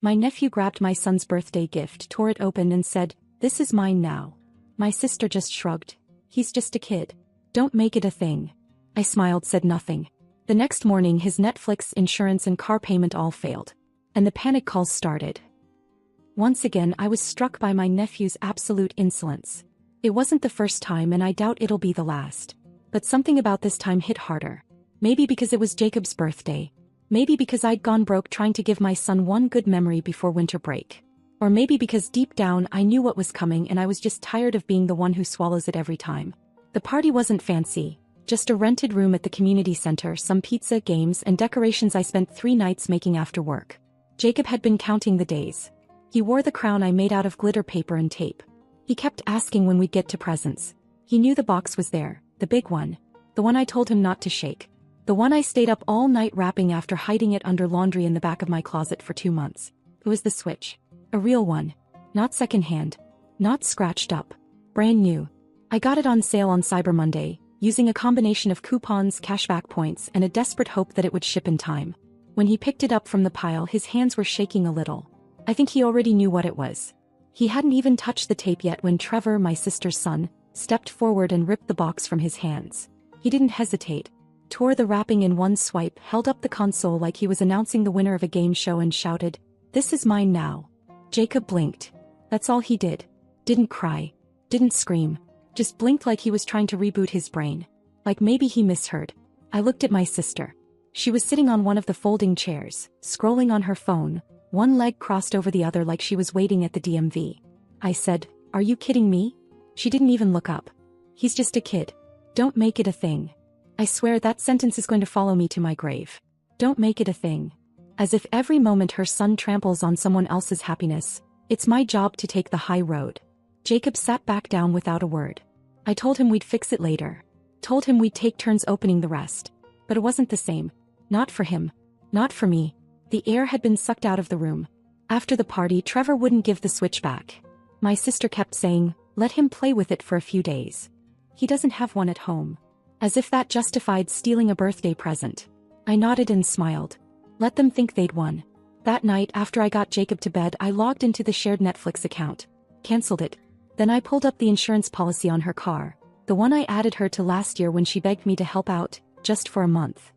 My nephew grabbed my son's birthday gift, tore it open and said, "This is mine now." My sister just shrugged. "He's just a kid. Don't make it a thing." I smiled, said nothing. The next morning his Netflix, insurance and car payment all failed. And the panic calls started. Once again I was struck by my nephew's absolute insolence. It wasn't the first time and I doubt it'll be the last. But something about this time hit harder. Maybe because it was Jacob's birthday. Maybe because I'd gone broke trying to give my son one good memory before winter break. Or maybe because deep down I knew what was coming and I was just tired of being the one who swallows it every time. The party wasn't fancy. Just a rented room at the community center, some pizza, games, and decorations I spent 3 nights making after work. Jacob had been counting the days. He wore the crown I made out of glitter paper and tape. He kept asking when we'd get to presents. He knew the box was there, the big one. The one I told him not to shake. The one I stayed up all night wrapping after hiding it under laundry in the back of my closet for 2 months. It was the Switch. A real one. Not secondhand. Not scratched up. Brand new. I got it on sale on Cyber Monday, using a combination of coupons, cashback points, and a desperate hope that it would ship in time. When he picked it up from the pile, his hands were shaking a little. I think he already knew what it was. He hadn't even touched the tape yet when Trevor, my sister's son, stepped forward and ripped the box from his hands. He didn't hesitate. Tore the wrapping in one swipe, held up the console like he was announcing the winner of a game show and shouted, "This is mine now." Jacob blinked. That's all he did. Didn't cry. Didn't scream. Just blinked like he was trying to reboot his brain. Like maybe he misheard. I looked at my sister. She was sitting on one of the folding chairs, scrolling on her phone, one leg crossed over the other like she was waiting at the DMV. I said, "Are you kidding me?" She didn't even look up. "He's just a kid. Don't make it a thing." I swear that sentence is going to follow me to my grave. Don't make it a thing. As if every moment her son tramples on someone else's happiness, it's my job to take the high road. Jacob sat back down without a word. I told him we'd fix it later. Told him we'd take turns opening the rest. But it wasn't the same. Not for him. Not for me. The air had been sucked out of the room. After the party, Trevor wouldn't give the Switch back. My sister kept saying, "Let him play with it for a few days. He doesn't have one at home." As if that justified stealing a birthday present. I nodded and smiled. Let them think they'd won. That night, after I got Jacob to bed, I logged into the shared Netflix account. Cancelled it. Then I pulled up the insurance policy on her car. The one I added her to last year when she begged me to help out, just for a month.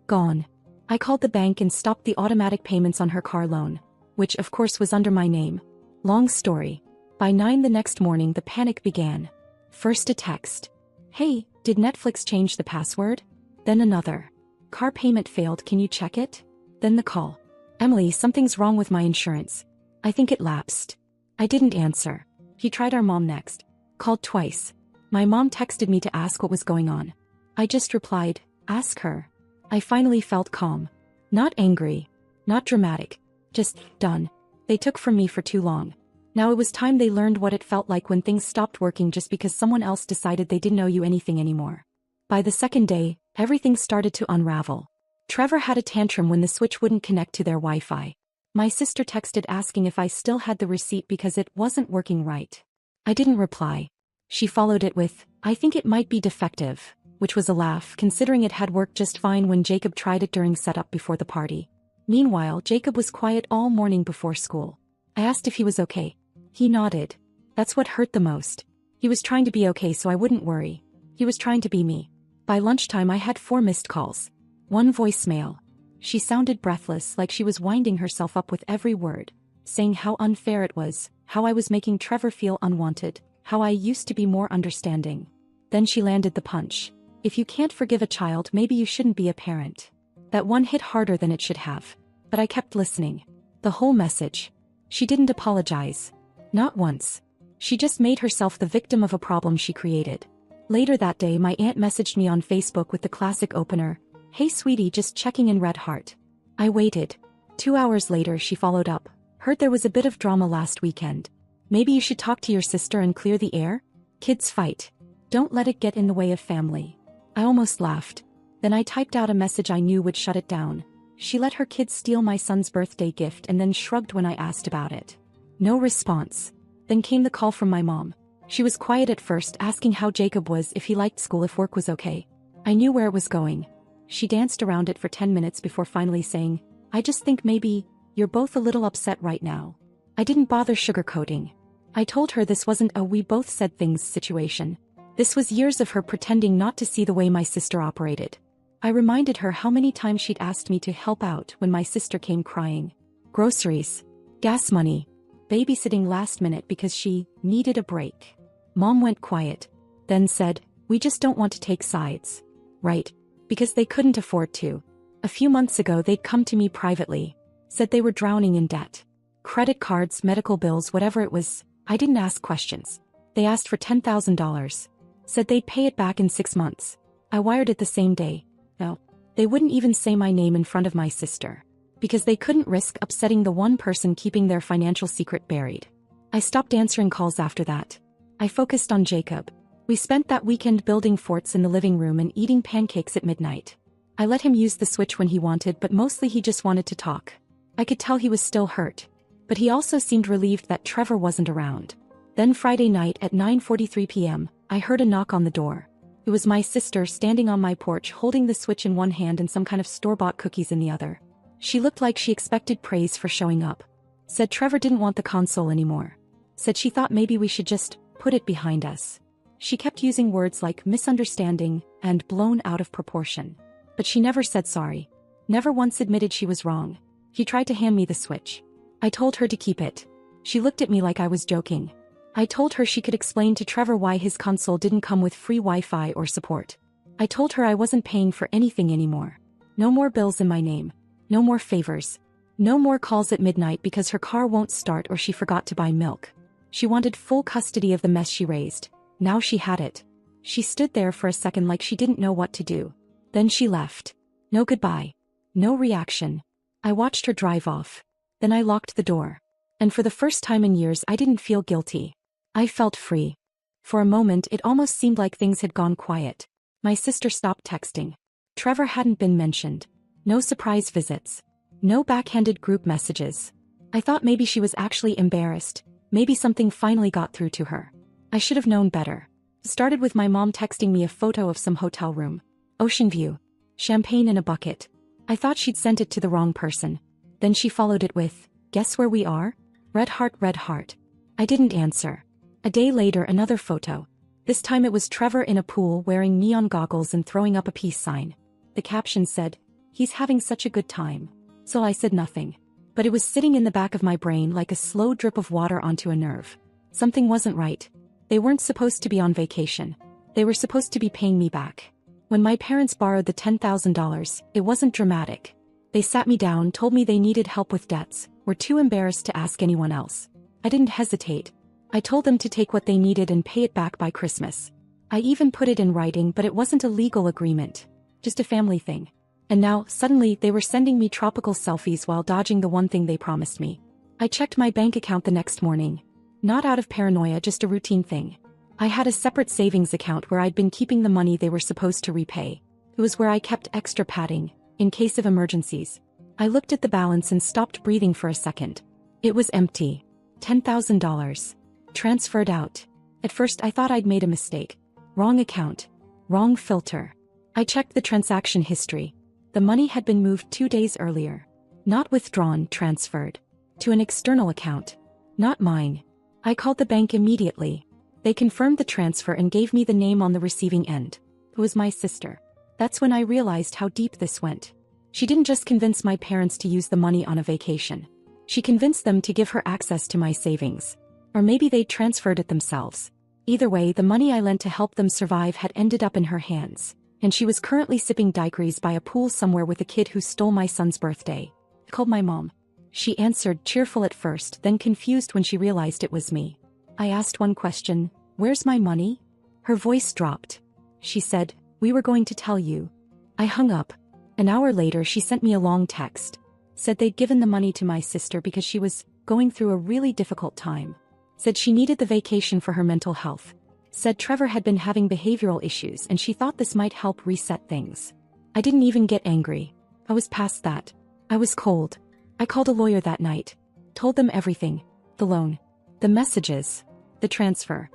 Gone. I called the bank and stopped the automatic payments on her car loan. Which of course was under my name. Long story. By 9 the next morning the panic began. First a text. "Hey, did Netflix change the password?" Then another. "Car payment failed, can you check it?" Then the call. "Emily, something's wrong with my insurance. I think it lapsed." I didn't answer. He tried our mom next. Called twice. My mom texted me to ask what was going on. I just replied, "Ask her." I finally felt calm. Not angry. Not dramatic. Just done. They took from me for too long. Now it was time they learned what it felt like when things stopped working just because someone else decided they didn't owe you anything anymore. By the second day, everything started to unravel. Trevor had a tantrum when the Switch wouldn't connect to their Wi-Fi. My sister texted asking if I still had the receipt because it wasn't working right. I didn't reply. She followed it with, "I think it might be defective," which was a laugh considering it had worked just fine when Jacob tried it during setup before the party. Meanwhile, Jacob was quiet all morning before school. I asked if he was okay. He nodded. That's what hurt the most. He was trying to be okay so I wouldn't worry. He was trying to be me. By lunchtime I had 4 missed calls. 1 voicemail. She sounded breathless like she was winding herself up with every word, saying how unfair it was, how I was making Trevor feel unwanted, how I used to be more understanding. Then she landed the punch. If you can't forgive a child, maybe you shouldn't be a parent. That one hit harder than it should have. But I kept listening. The whole message. She didn't apologize. Not once. She just made herself the victim of a problem she created. Later that day my aunt messaged me on Facebook with the classic opener, "Hey sweetie, just checking in, red heart." I waited. 2 hours later she followed up, "Heard there was a bit of drama last weekend. Maybe you should talk to your sister and clear the air? Kids fight. Don't let it get in the way of family." I almost laughed. Then I typed out a message I knew would shut it down. She let her kids steal my son's birthday gift and then shrugged when I asked about it. No response. Then came the call from my mom. She was quiet at first, asking how Jacob was, if he liked school, if work was okay. I knew where it was going. She danced around it for 10 minutes before finally saying, "I just think maybe you're both a little upset right now. I didn't bother sugarcoating. I told her this wasn't a we both said things situation. This was years of her pretending not to see the way my sister operated. I reminded her how many times she'd asked me to help out when my sister came crying. Groceries, gas money, babysitting last minute because she needed a break. Mom went quiet, then said, we just don't want to take sides. Right, because they couldn't afford to. A few months ago they'd come to me privately, said they were drowning in debt. Credit cards, medical bills, whatever it was, I didn't ask questions. They asked for $10,000. Said they'd pay it back in 6 months. I wired it the same day. No, they wouldn't even say my name in front of my sister. Because they couldn't risk upsetting the one person keeping their financial secret buried. I stopped answering calls after that. I focused on Jacob. We spent that weekend building forts in the living room and eating pancakes at midnight. I let him use the switch when he wanted, but mostly he just wanted to talk. I could tell he was still hurt. But he also seemed relieved that Trevor wasn't around. Then Friday night at 9:43 p.m., I heard a knock on the door. It was my sister standing on my porch holding the switch in one hand and some kind of store-bought cookies in the other. She looked like she expected praise for showing up. Said Trevor didn't want the console anymore. Said she thought maybe we should just put it behind us. She kept using words like misunderstanding and blown out of proportion. But she never said sorry. Never once admitted she was wrong. He tried to hand me the switch. I told her to keep it. She looked at me like I was joking. I told her she could explain to Trevor why his console didn't come with free Wi-Fi or support. I told her I wasn't paying for anything anymore. No more bills in my name. No more favors. No more calls at midnight because her car won't start or she forgot to buy milk. She wanted full custody of the mess she raised. Now she had it. She stood there for a second like she didn't know what to do. Then she left. No goodbye. No reaction. I watched her drive off. Then I locked the door. And for the first time in years I didn't feel guilty. I felt free. For a moment it almost seemed like things had gone quiet. My sister stopped texting. Trevor hadn't been mentioned. No surprise visits. No backhanded group messages. I thought maybe she was actually embarrassed. Maybe something finally got through to her. I should have known better. Started with my mom texting me a photo of some hotel room. Ocean view. Champagne in a bucket. I thought she'd sent it to the wrong person. Then she followed it with, guess where we are? Red heart, red heart. I didn't answer. A day later another photo. This time it was Trevor in a pool wearing neon goggles and throwing up a peace sign. The caption said, he's having such a good time. So I said nothing. But it was sitting in the back of my brain like a slow drip of water onto a nerve. Something wasn't right. They weren't supposed to be on vacation. They were supposed to be paying me back. When my parents borrowed the $10,000, it wasn't dramatic. They sat me down, told me they needed help with debts, were too embarrassed to ask anyone else. I didn't hesitate. I told them to take what they needed and pay it back by Christmas. I even put it in writing, but it wasn't a legal agreement. Just a family thing. And now, suddenly, they were sending me tropical selfies while dodging the one thing they promised me. I checked my bank account the next morning. Not out of paranoia, just a routine thing. I had a separate savings account where I'd been keeping the money they were supposed to repay. It was where I kept extra padding, in case of emergencies. I looked at the balance and stopped breathing for a second. It was empty. $10,000. Transferred out. At first I thought I'd made a mistake. Wrong account. Wrong filter. I checked the transaction history. The money had been moved 2 days earlier. Not withdrawn, transferred. To an external account. Not mine. I called the bank immediately. They confirmed the transfer and gave me the name on the receiving end. It was my sister. That's when I realized how deep this went. She didn't just convince my parents to use the money on a vacation. She convinced them to give her access to my savings. Or maybe they transferred it themselves. Either way, the money I lent to help them survive had ended up in her hands. And she was currently sipping daiquiris by a pool somewhere with a kid who stole my son's birthday. I called my mom. She answered, cheerful at first, then confused when she realized it was me. I asked one question, where's my money? Her voice dropped. She said, we were going to tell you. I hung up. An hour later she sent me a long text. Said they'd given the money to my sister because she was going through a really difficult time. Said she needed the vacation for her mental health. Said Trevor had been having behavioral issues and she thought this might help reset things. I didn't even get angry. I was past that. I was cold. I called a lawyer that night. Told them everything. The loan. The messages. The transfer.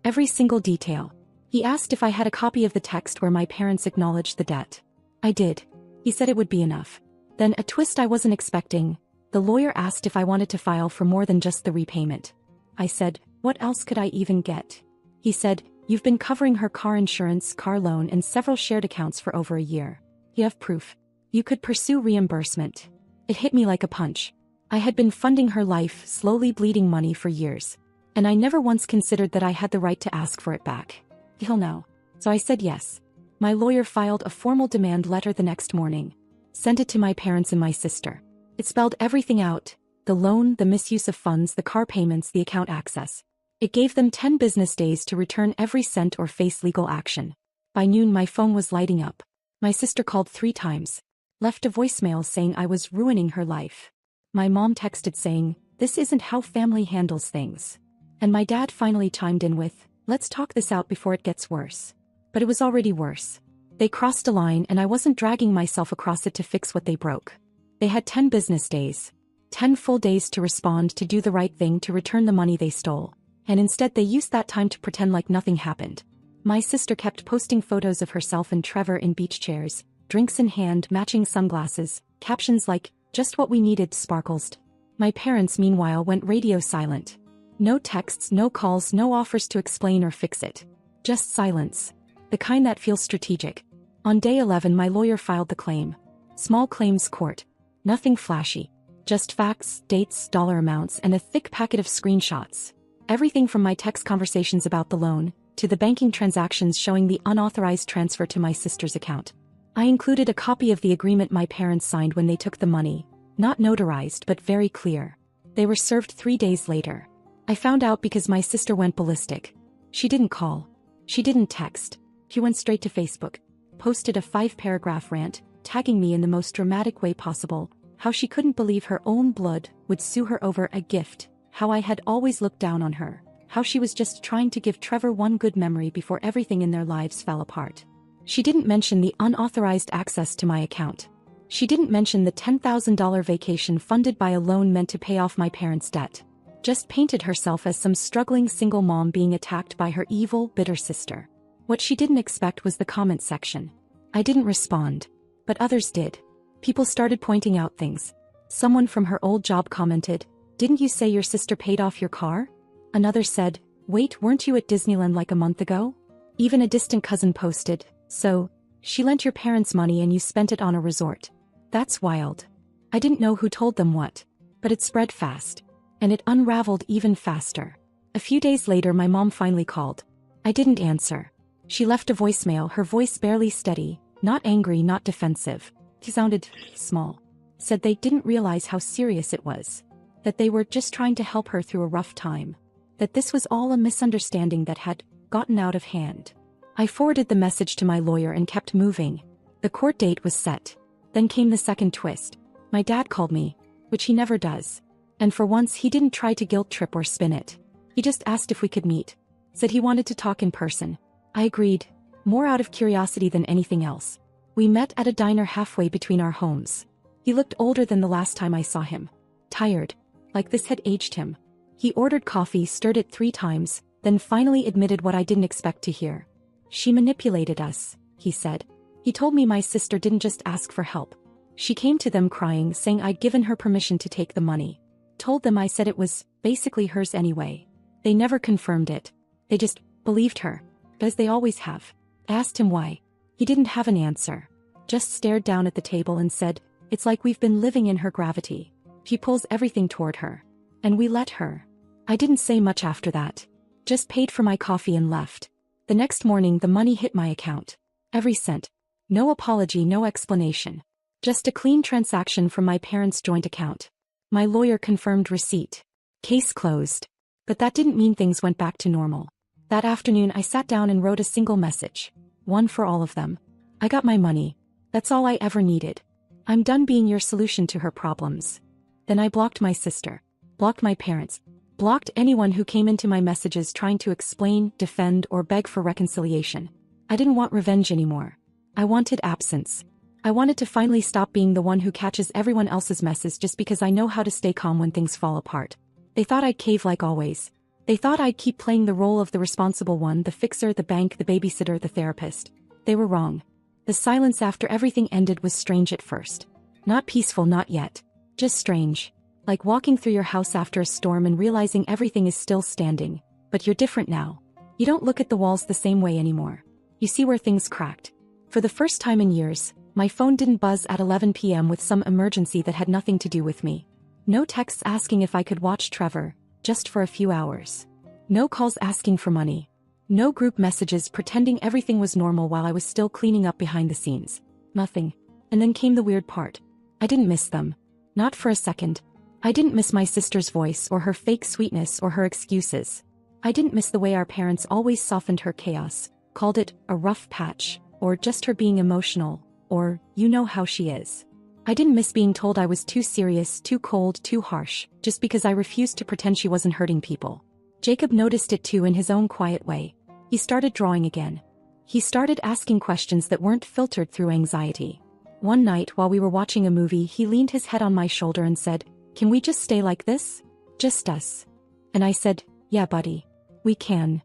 Every single detail. He asked if I had a copy of the text where my parents acknowledged the debt. I did. He said it would be enough. Then a twist I wasn't expecting. The lawyer asked if I wanted to file for more than just the repayment. I said, what else could I even get? He said, you've been covering her car insurance, car loan, and several shared accounts for over a year. You have proof. You could pursue reimbursement. It hit me like a punch. I had been funding her life, slowly bleeding money for years. And I never once considered that I had the right to ask for it back. He'll know. So I said yes. My lawyer filed a formal demand letter the next morning. Sent it to my parents and my sister. It spelled everything out: the loan, the misuse of funds, the car payments, the account access. It gave them 10 business days to return every cent or face legal action. By noon my phone was lighting up. My sister called 3 times. Left a voicemail saying I was ruining her life. My mom texted saying, this isn't how family handles things. And my dad finally chimed in with, let's talk this out before it gets worse. But it was already worse. They crossed a line and I wasn't dragging myself across it to fix what they broke. They had 10 business days. 10 full days to respond, to do the right thing, to return the money they stole. And instead they used that time to pretend like nothing happened. My sister kept posting photos of herself and Trevor in beach chairs, drinks in hand, matching sunglasses, captions like, just what we needed, sparkles. My parents meanwhile went radio silent. No texts, no calls, no offers to explain or fix it. Just silence. The kind that feels strategic. On day 11 my lawyer filed the claim. Small claims court. Nothing flashy. Just facts, dates, dollar amounts, and a thick packet of screenshots. Everything from my text conversations about the loan, to the banking transactions showing the unauthorized transfer to my sister's account. I included a copy of the agreement my parents signed when they took the money. Not notarized but very clear. They were served 3 days later. I found out because my sister went ballistic. She didn't call. She didn't text. She went straight to Facebook. Posted a 5-paragraph rant, tagging me in the most dramatic way possible, how she couldn't believe her own blood would sue her over a gift, how I had always looked down on her, how she was just trying to give Trevor one good memory before everything in their lives fell apart. She didn't mention the unauthorized access to my account. She didn't mention the $10,000 vacation funded by a loan meant to pay off my parents' debt. Just painted herself as some struggling single mom being attacked by her evil, bitter sister. What she didn't expect was the comment section. I didn't respond. But others did. People started pointing out things. Someone from her old job commented, didn't you say your sister paid off your car? Another said, wait, weren't you at Disneyland like a month ago? Even a distant cousin posted, so, she lent your parents money and you spent it on a resort. That's wild. I didn't know who told them what. But it spread fast. And it unraveled even faster. A few days later my mom finally called. I didn't answer. She left a voicemail, her voice barely steady. Not angry, not defensive. She sounded small. Said they didn't realize how serious it was. That they were just trying to help her through a rough time. That this was all a misunderstanding that had gotten out of hand. I forwarded the message to my lawyer and kept moving. The court date was set. Then came the second twist. My dad called me, which he never does. And for once he didn't try to guilt trip or spin it. He just asked if we could meet. Said he wanted to talk in person. I agreed. More out of curiosity than anything else. We met at a diner halfway between our homes. He looked older than the last time I saw him. Tired. Like this had aged him. He ordered coffee, stirred it 3 times, then finally admitted what I didn't expect to hear. She manipulated us, he said. He told me my sister didn't just ask for help. She came to them crying, saying I'd given her permission to take the money. Told them I said it was basically hers anyway. They never confirmed it. They just believed her. As they always have. Asked him why. He didn't have an answer. Just stared down at the table and said, it's like we've been living in her gravity. She pulls everything toward her. And we let her. I didn't say much after that. Just paid for my coffee and left. The next morning the money hit my account. Every cent. No apology, no explanation. Just a clean transaction from my parents' joint account. My lawyer confirmed receipt. Case closed. But that didn't mean things went back to normal. That afternoon I sat down and wrote a single message. One for all of them. I got my money. That's all I ever needed. I'm done being your solution to her problems. Then I blocked my sister. Blocked my parents. Blocked anyone who came into my messages trying to explain, defend, or beg for reconciliation. I didn't want revenge anymore. I wanted absence. I wanted to finally stop being the one who catches everyone else's messes just because I know how to stay calm when things fall apart. They thought I'd cave like always. They thought I'd keep playing the role of the responsible one, the fixer, the bank, the babysitter, the therapist. They were wrong. The silence after everything ended was strange at first. Not peaceful, not yet. Just strange. Like walking through your house after a storm and realizing everything is still standing, but you're different now. You don't look at the walls the same way anymore. You see where things cracked. For the first time in years, my phone didn't buzz at 11 p.m. with some emergency that had nothing to do with me. No texts asking if I could watch Trevor, just for a few hours. No calls asking for money. No group messages pretending everything was normal while I was still cleaning up behind the scenes. Nothing. And then came the weird part. I didn't miss them. Not for a second. I didn't miss my sister's voice or her fake sweetness or her excuses. I didn't miss the way our parents always softened her chaos, called it a rough patch, or just her being emotional, or you know how she is. I didn't miss being told I was too serious, too cold, too harsh, just because I refused to pretend she wasn't hurting people. Jacob noticed it too in his own quiet way. He started drawing again. He started asking questions that weren't filtered through anxiety. One night while we were watching a movie, he leaned his head on my shoulder and said, "Can we just stay like this? Just us?" And I said, "Yeah, buddy. We can."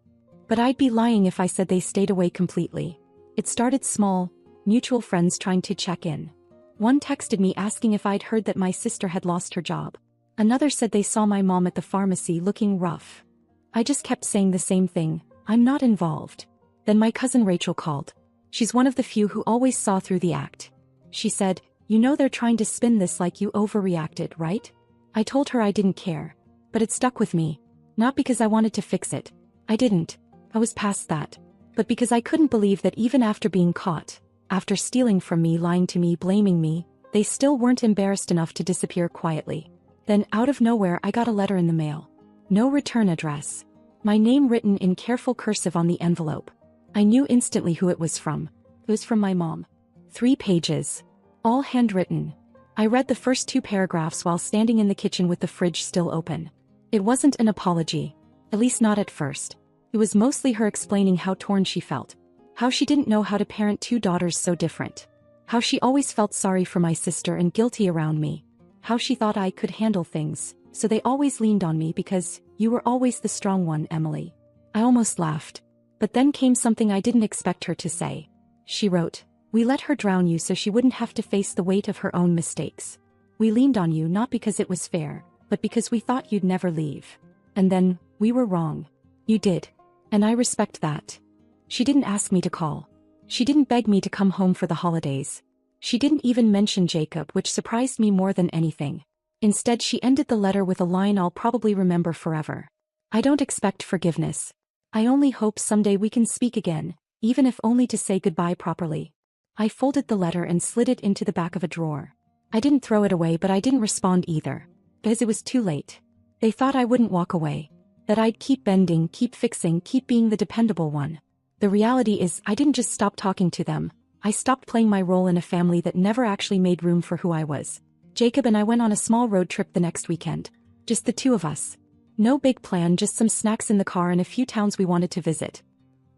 But I'd be lying if I said they stayed away completely. It started small, mutual friends trying to check in. One texted me asking if I'd heard that my sister had lost her job. Another said they saw my mom at the pharmacy looking rough. I just kept saying the same thing, "I'm not involved." Then my cousin Rachel called. She's one of the few who always saw through the act. She said, "You know they're trying to spin this like you overreacted, right?" I told her I didn't care. But it stuck with me. Not because I wanted to fix it. I didn't. I was past that. But because I couldn't believe that even after being caught, after stealing from me, lying to me, blaming me, they still weren't embarrassed enough to disappear quietly. Then out of nowhere I got a letter in the mail. No return address. My name written in careful cursive on the envelope. I knew instantly who it was from. It was from my mom. 3 pages. All handwritten. I read the first 2 paragraphs while standing in the kitchen with the fridge still open. It wasn't an apology. At least not at first. It was mostly her explaining how torn she felt. How she didn't know how to parent 2 daughters so different. How she always felt sorry for my sister and guilty around me. How she thought I could handle things, so they always leaned on me because you were always the strong one, Emily. I almost laughed. But then came something I didn't expect her to say. She wrote, "We let her drown you so she wouldn't have to face the weight of her own mistakes. We leaned on you not because it was fair, but because we thought you'd never leave. And then, we were wrong. You did. And I respect that." She didn't ask me to call. She didn't beg me to come home for the holidays. She didn't even mention Jacob, which surprised me more than anything. Instead, she ended the letter with a line I'll probably remember forever. "I don't expect forgiveness. I only hope someday we can speak again, even if only to say goodbye properly." I folded the letter and slid it into the back of a drawer. I didn't throw it away, but I didn't respond either. Because it was too late. They thought I wouldn't walk away. That I'd keep bending, keep fixing, keep being the dependable one. The reality is, I didn't just stop talking to them. I stopped playing my role in a family that never actually made room for who I was. Jacob and I went on a small road trip the next weekend. Just the 2 of us. No big plan, just some snacks in the car and a few towns we wanted to visit.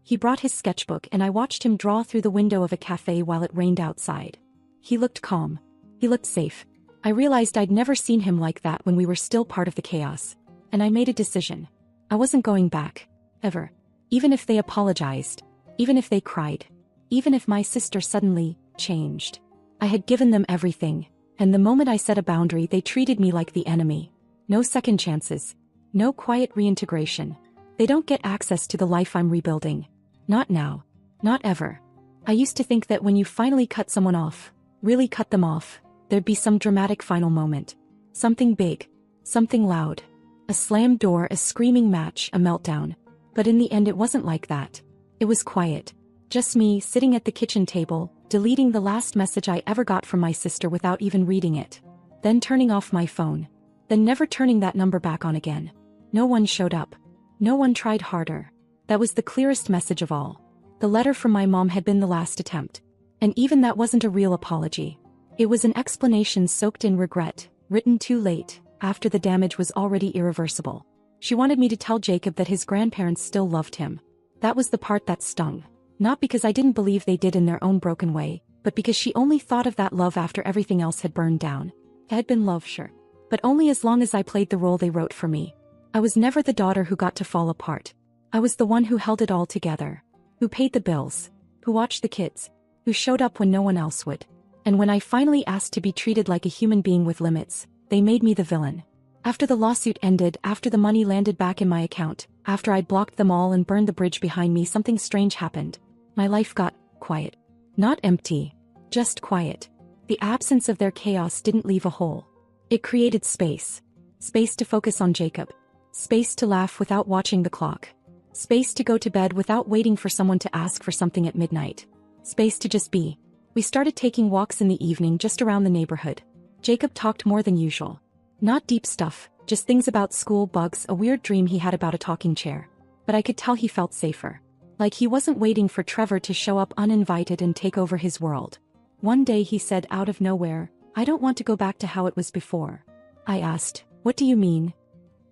He brought his sketchbook and I watched him draw through the window of a cafe while it rained outside. He looked calm. He looked safe. I realized I'd never seen him like that when we were still part of the chaos. And I made a decision. I wasn't going back. Ever. Even if they apologized. Even if they cried. Even if my sister suddenly changed. I had given them everything. And the moment I set a boundary, they treated me like the enemy. No second chances. No quiet reintegration. They don't get access to the life I'm rebuilding. Not now. Not ever. I used to think that when you finally cut someone off, really cut them off, there'd be some dramatic final moment. Something big. Something loud. A slammed door, a screaming match, a meltdown. But in the end it wasn't like that. It was quiet. Just me sitting at the kitchen table, deleting the last message I ever got from my sister without even reading it. Then turning off my phone. Then never turning that number back on again. No one showed up. No one tried harder. That was the clearest message of all. The letter from my mom had been the last attempt. And even that wasn't a real apology. It was an explanation soaked in regret, written too late, after the damage was already irreversible. She wanted me to tell Jacob that his grandparents still loved him. That was the part that stung. Not because I didn't believe they did in their own broken way, but because she only thought of that love after everything else had burned down. It had been love, sure. But only as long as I played the role they wrote for me. I was never the daughter who got to fall apart. I was the one who held it all together. Who paid the bills. Who watched the kids. Who showed up when no one else would. And when I finally asked to be treated like a human being with limits, they made me the villain. After the lawsuit ended, after the money landed back in my account, after I'd blocked them all and burned the bridge behind me, something strange happened. My life got quiet. Not empty, just quiet. The absence of their chaos didn't leave a hole. It created space. Space to focus on Jacob. Space to laugh without watching the clock. Space to go to bed without waiting for someone to ask for something at midnight. Space to just be. We started taking walks in the evening just around the neighborhood. Jacob talked more than usual. Not deep stuff, just things about school, bugs, a weird dream he had about a talking chair. But I could tell he felt safer. Like he wasn't waiting for Trevor to show up uninvited and take over his world. One day he said out of nowhere, "I don't want to go back to how it was before." I asked, "What do you mean?"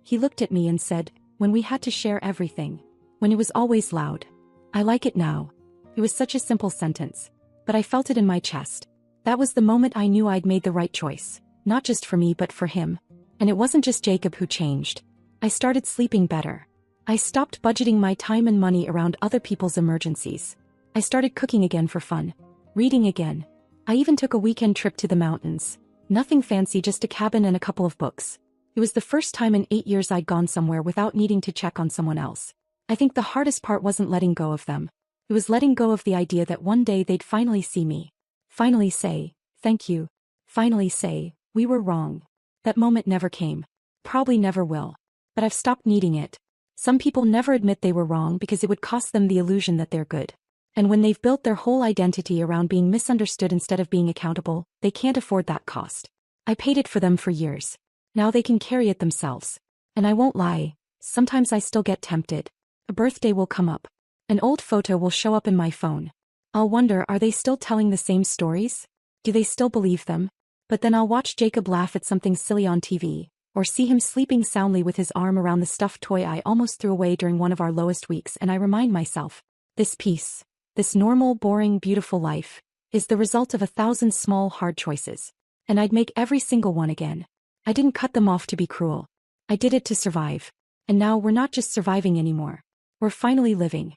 He looked at me and said, "When we had to share everything. When it was always loud. I like it now." It was such a simple sentence. But I felt it in my chest. That was the moment I knew I'd made the right choice. Not just for me but for him. And it wasn't just Jacob who changed. I started sleeping better. I stopped budgeting my time and money around other people's emergencies. I started cooking again for fun. Reading again. I even took a weekend trip to the mountains. Nothing fancy, just a cabin and a couple of books. It was the first time in 8 years I'd gone somewhere without needing to check on someone else. I think the hardest part wasn't letting go of them. It was letting go of the idea that one day they'd finally see me. Finally say, "Thank you." Finally say, "We were wrong." That moment never came. Probably never will. But I've stopped needing it. Some people never admit they were wrong because it would cost them the illusion that they're good. And when they've built their whole identity around being misunderstood instead of being accountable, they can't afford that cost. I paid it for them for years. Now they can carry it themselves. And I won't lie, sometimes I still get tempted. A birthday will come up. An old photo will show up in my phone. I'll wonder, are they still telling the same stories? Do they still believe them? But then I'll watch Jacob laugh at something silly on TV, or see him sleeping soundly with his arm around the stuffed toy I almost threw away during one of our lowest weeks, and I remind myself, this peace, this normal, boring, beautiful life, is the result of 1,000 small, hard choices. And I'd make every single one again. I didn't cut them off to be cruel. I did it to survive. And now we're not just surviving anymore. We're finally living.